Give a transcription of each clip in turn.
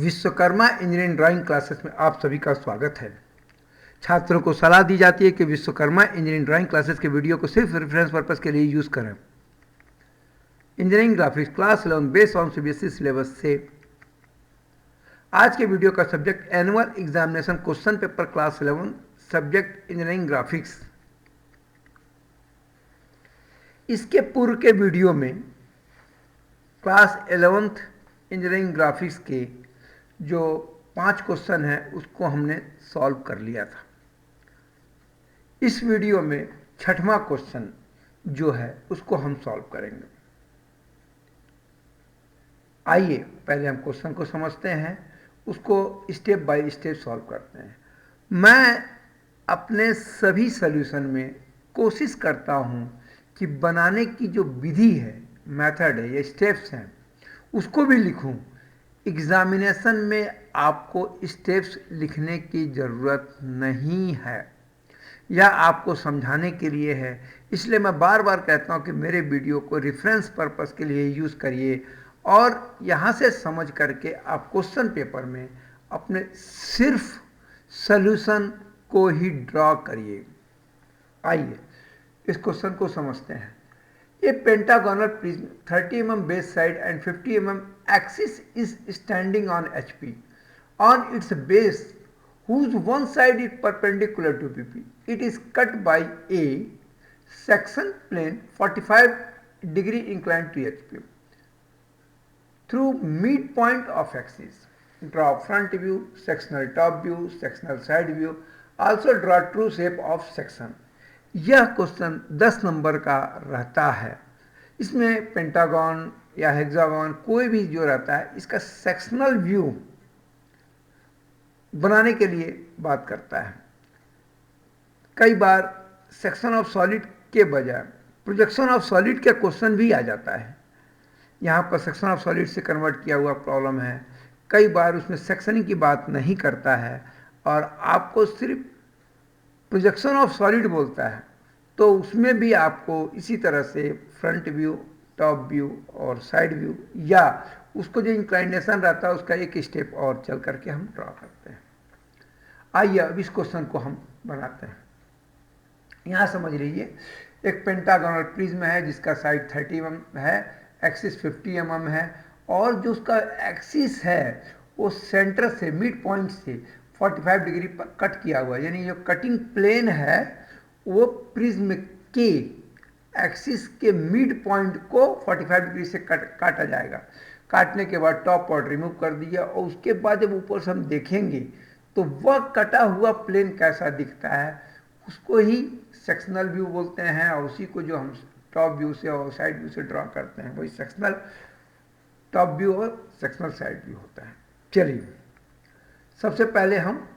Vishwakarma engineering drawing classes में आप सभी का स्वागत है। छात्रों को सलाह दी जाती है कि विश्वकर्मा इंजीनियरिंग ड्राइंग क्लासेस के वीडियो को सिर्फ रेफरेंस पर्पस के लिए यूज़ करें। Engineering graphics class 11 based on CBSE syllabus से आज के वीडियो का subject annual examination question paper class 11 subject engineering graphics. इसके पूर्व के वीडियो में क्लास 11th इंजीनियरिंग ग्राफिक्स के जो 5 क्वेश्चन है उसको हमने सॉल्व कर लिया था। इस वीडियो में 6वां क्वेश्चन जो है उसको हम सॉल्व करेंगे। आइए पहले हम क्वेश्चन को समझते हैं, उसको स्टेप बाय स्टेप सॉल्व करते हैं। मैं अपने सभी सॉल्यूशन में कोशिश करता हूं कि बनाने की जो विधि है, मेथड है या स्टेप्स हैं उसको भी लिखूं। एग्जामिनेशन में आपको स्टेप्स लिखने की ज़रूरत नहीं है, यह आपको समझाने के लिए है। इसलिए मैं बार बार कहता हूं कि मेरे वीडियो को रेफरेंस पर्पस के लिए यूज़ करिए और यहाँ से समझ करके आप क्वेश्चन पेपर में अपने सिर्फ सॉल्यूशन को ही ड्रॉ करिए। आइए इस क्वेश्चन को समझते हैं। A pentagonal prism 30 mm base side and 50 mm axis is standing on HP. On its base, whose one side is perpendicular to BP, it is cut by a section plane 45 degree inclined to HP through midpoint of axis. Draw front view, sectional top view, sectional side view. Also draw true shape of section. यह question 10 number का रहता है। इसमें pentagon या hexagon कोई भी जो रहता है इसका सेक्शनल व्यू बनाने के लिए बात करता है। कई बार सेक्शन ऑफ सॉलिड के बजाय प्रोजेक्शन ऑफ सॉलिड का क्वेश्चन भी आ जाता है। यहाँ पर सेक्शन ऑफ सॉलिड से कन्वर्ट किया हुआ प्रॉब्लम है। कई बार उसमें सेक्शनिंग की बात नहीं करता है और आपको सिर्फ प्रोजेक्शन ऑफ सॉलिड बोलता है, तो उसमें भी आपको इसी तरह से फ्रंट व्यू, टॉप व्यू और साइड व्यू या उसको जो इंक्लाइनेशन रहता है उसका एक स्टेप और चल करके हम ड्रॉ करते हैं। आइए अब इस क्वेश्चन को हम बनाते हैं। यहाँ समझ लीजिए, एक पेंटागोनल प्रिज्म है जिसका साइड 30 mm है, एक्सिस 50 mm है और जो उसका एक्सिस है वो सेंटर से मिड पॉइंट से 45 डिग्री पर कट किया हुआ है। यानी जो कटिंग प्लेन है वो प्रिज्म के एक्सिस के मिड पॉइंट को 45 डिग्री से काटा जाएगा। काटने के बाद टॉप पार्ट रिमूव कर दिया और उसके बाद जब ऊपर से हम देखेंगे तो वह कटा हुआ प्लेन कैसा दिखता है उसको ही सेक्शनल व्यू बोलते हैं और उसी को जो हम टॉप व्यू से और साइड व्यू से ड्रॉ करते हैं वही सेक्शनल टॉप व्यू और सेक्शनल साइड व्यू होता है। चलिए सबसे पहले हम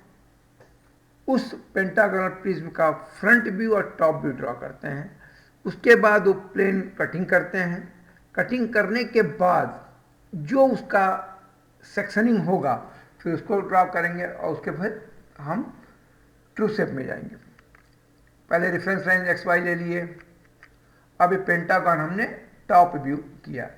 उस पेंटागोनल प्रिज्म का फ्रंट व्यू और टॉप व्यू ड्रॉ करते हैं। उसके बाद वो प्लेन कटिंग करते हैं। कटिंग करने के बाद जो उसका सेक्शनिंग होगा फिर उसको ड्रॉ करेंगे और उसके बाद हम ट्रू शेप में जाएंगे। पहले रेफरेंस लाइन एक्स वाई ले लिए। अब ये पेंटागन हमने टॉप व्यू किया।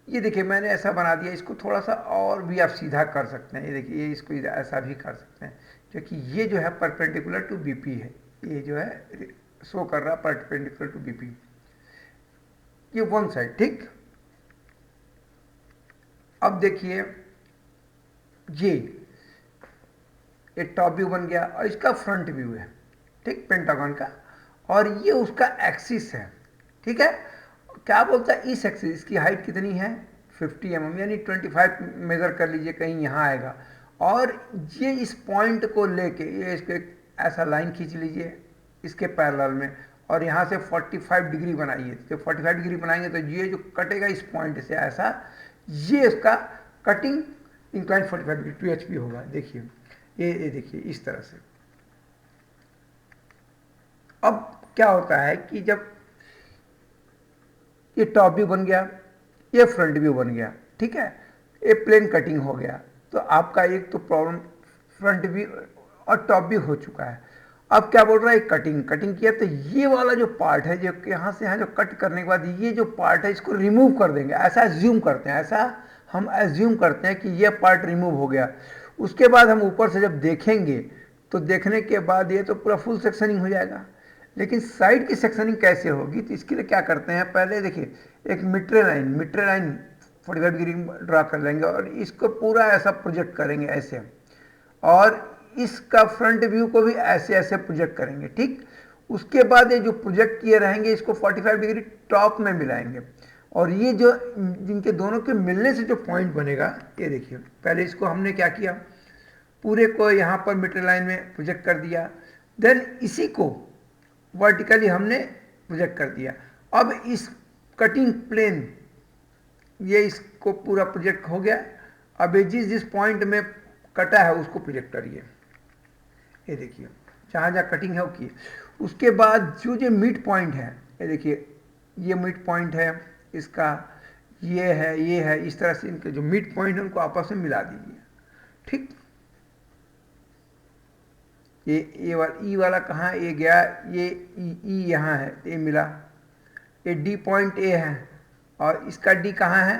ये देखिए मैंने ऐसा बना दिया, इसको थोड़ा सा और भी आप सीधा कर सकते हैं। ये देखिए, ये इसको ऐसा भी कर सकते हैं क्योंकि ये जो है परपेंडिकुलर टू बीपी है। ये जो है शो कर रहा परपेंडिकुलर टू बीपी, ये वन साइड। ठीक, अब देखिए ये टॉप व्यू बन गया और इसका फ्रंट व्यू है, ठीक, पेंटागन का, और ये उसका एक्सिस है। ठीक है, क्या बोलता है इस एक्सिस, इसकी हाइट कितनी है 50 mm यानी 25 मेजर कर लीजिए, कहीं यहाँ आएगा। और ये इस पॉइंट को लेके ये इसको एक ऐसा लाइन खींच लीजिए इसके पैरेलल में और यहाँ से 45 डिग्री बनाइए। तो 45 डिग्री बनाएंगे तो ये जो कटेगा इस पॉइंट से ऐसा, ये इसका कटिंग इंक्लाइन 45 डिग्री 2 HP होगा। देखिए ये देखिए इस तरह से। अब क्या होता है कि जब ये टॉप व्यू बन गया, ये फ्रंट व्यू बन गया, ठीक है, ये प्लेन कटिंग हो गया, तो आपका एक तो प्रॉब्लम फ्रंट व्यू और टॉप व्यू हो चुका है। अब क्या बोल रहा है, कटिंग किया तो ये वाला जो पार्ट है जो यहाँ से यहाँ जो कट करने के बाद ये जो पार्ट है इसको रिमूव कर देंगे। ऐसा ज्यूम करते हैं, ऐसा हम एज्यूम करते हैं कि ये पार्ट रिमूव हो गया। उसके बाद हम ऊपर से जब देखेंगे तो देखने के बाद ये तो पूरा फुल सेक्शनिंग हो जाएगा। लेकिन साइड की सेक्शनिंग कैसे होगी, तो इसके लिए क्या करते हैं, पहले देखिए एक मीट्रे लाइन 45 डिग्री ड्रा कर लेंगे और इसको पूरा ऐसा प्रोजेक्ट करेंगे ऐसे, और इसका फ्रंट व्यू को भी ऐसे ऐसे प्रोजेक्ट करेंगे। ठीक, उसके बाद ये जो प्रोजेक्ट किए रहेंगे इसको 45 डिग्री टॉप में मिलाएंगे, और ये जो जिनके दोनों के मिलने से जो पॉइंट बनेगा, ये देखिए पहले इसको हमने क्या किया, पूरे को यहाँ पर मीटर लाइन में प्रोजेक्ट कर दिया, देन इसी को वर्टिकली हमने प्रोजेक्ट कर दिया। अब इस कटिंग प्लेन ये इसको पूरा प्रोजेक्ट हो गया। अब ये जिस जिस पॉइंट में कटा है उसको प्रोजेक्ट करिए, ये देखिए जहाँ जहाँ कटिंग है वो किए। उसके बाद जो जो मिड पॉइंट है, ये देखिए ये मिड पॉइंट है इसका, ये है, इस तरह से इनके जो मिड पॉइंट है उनको आपस में मिला दीजिए। ठीक, ये वाला ई वाला कहाँ ये गया, ये ई यहाँ है, ये मिला, ये डी पॉइंट ए है और इसका डी कहाँ है,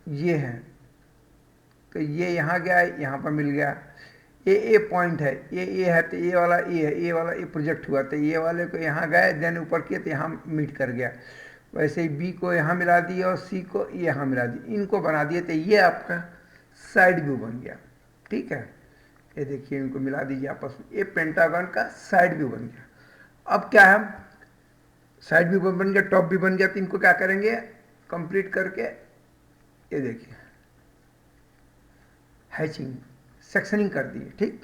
ये है, तो ये यहाँ गया, यहाँ पर मिल गया। ये ए पॉइंट है, ये है, तो ये वाला ए है, ये वाला ए प्रोजेक्ट हुआ, तो ये वाले को यहाँ गए, देन ऊपर किए तो यहाँ मीट कर गया। वैसे ही बी को यहाँ मिला दिया और सी को यहाँ मिला दिया, इनको बना दिए, तो ये आपका साइड व्यू बन गया। ठीक है, ये देखिए इनको मिला दीजिए आपस में, ये पेंटागन का साइड व्यू बन गया। अब क्या है, साइड व्यू बन गया, टॉप भी बन गया, तो इनको क्या करेंगे, कंप्लीट करके ये देखिए हैचिंग सेक्शनिंग कर दिए। ठीक,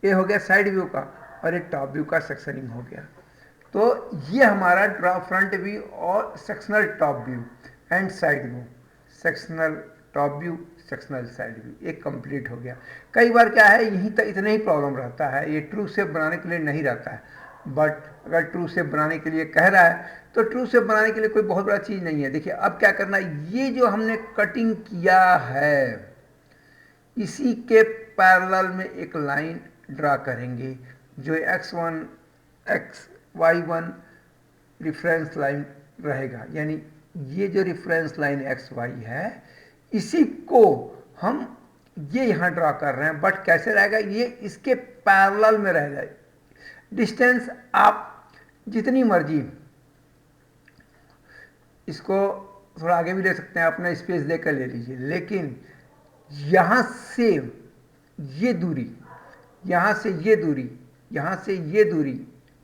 ये हो गया साइड व्यू का, और ये टॉप व्यू का सेक्शनिंग हो गया। तो ये हमारा ड्रा फ्रंट व्यू और sectional top view and side view, sectional top view, sectional side view, एक कंप्लीट हो गया। कई बार क्या है, यहीं तक इतना ही प्रॉब्लम रहता है, ये ट्रू शेप बनाने के लिए नहीं रहता है, बट अगर ट्रू शेप बनाने के लिए कह रहा है तो ट्रू शेप बनाने के लिए कोई बहुत बड़ा चीज़ नहीं है। देखिए अब क्या करना है, ये जो हमने कटिंग किया है इसी के पैरेलल में एक लाइन ड्रा करेंगे जो x1 y1 रिफरेंस लाइन रहेगा, यानी ये जो रिफरेंस लाइन xy है इसी को हम ये यहाँ ड्रा कर रहे हैं, बट कैसे रहेगा, ये इसके पैरेलल में रहेगा। डिस्टेंस आप जितनी मर्जी इसको थोड़ा आगे भी ले सकते हैं, अपना स्पेस देकर ले लीजिए, लेकिन यहाँ से ये दूरी, यहाँ से ये दूरी, यहाँ से ये दूरी,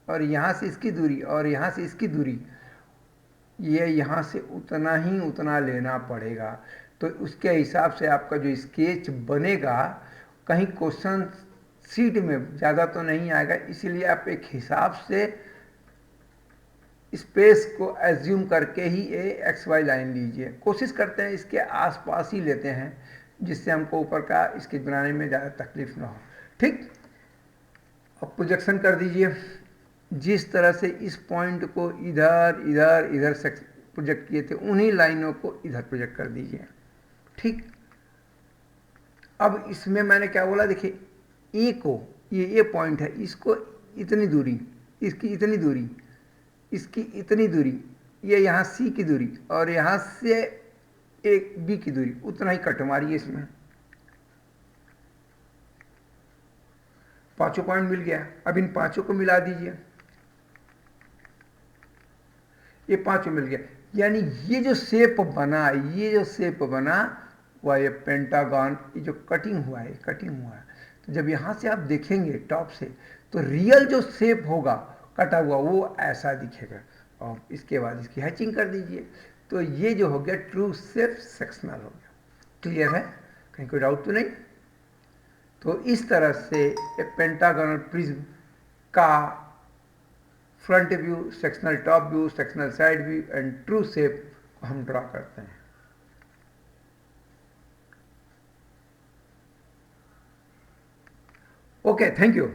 और यहाँ से इसकी दूरी, और यहाँ से इसकी दूरी, ये यहाँ से उतना लेना पड़ेगा। तो उसके हिसाब से आपका जो स्केच बनेगा, कहीं क्वेश्चन सीट में ज़्यादा तो नहीं आएगा, इसीलिए आप एक हिसाब से स्पेस को एज्यूम करके ही ये एक्स वाई लाइन लीजिए। कोशिश करते हैं इसके आसपास ही लेते हैं, जिससे हमको ऊपर का स्केच बनाने में ज़्यादा तकलीफ ना हो। ठीक, अब प्रोजेक्शन कर दीजिए। जिस तरह से इस पॉइंट को इधर इधर इधर से प्रोजेक्ट किए थे, उन्हीं लाइनों को इधर प्रोजेक्ट कर दीजिए। ठीक, अब इसमें मैंने क्या बोला, देखिए ए को, ये पॉइंट है, इसको इतनी दूरी, इसकी इतनी दूरी, इसकी इतनी दूरी, ये यहाँ सी की दूरी, और यहाँ से एक बी की दूरी, उतना ही कट मारिए। इसमें पांचों पॉइंट मिल गया। अब इन पांचों को मिला दीजिए, ये पांचों मिल गया, यानी ये जो शेप बना, ये जो शेप बना वह ये पेंटागन, ये जो कटिंग हुआ है, कटिंग हुआ है। तो जब यहाँ से आप देखेंगे टॉप से, तो रियल जो शेप होगा कटा हुआ वो ऐसा दिखेगा। और इसके बाद इसकी हैचिंग कर दीजिए, तो ये जो हो गया ट्रू शेप सेक्शनल हो गया। क्लियर है, कहीं कोई डाउट तो नहीं? तो इस तरह से पेंटागोनल प्रिज्म का front view, sectional top view, sectional side view and true shape को हम ड्रा करते हैं। Okay, thank you.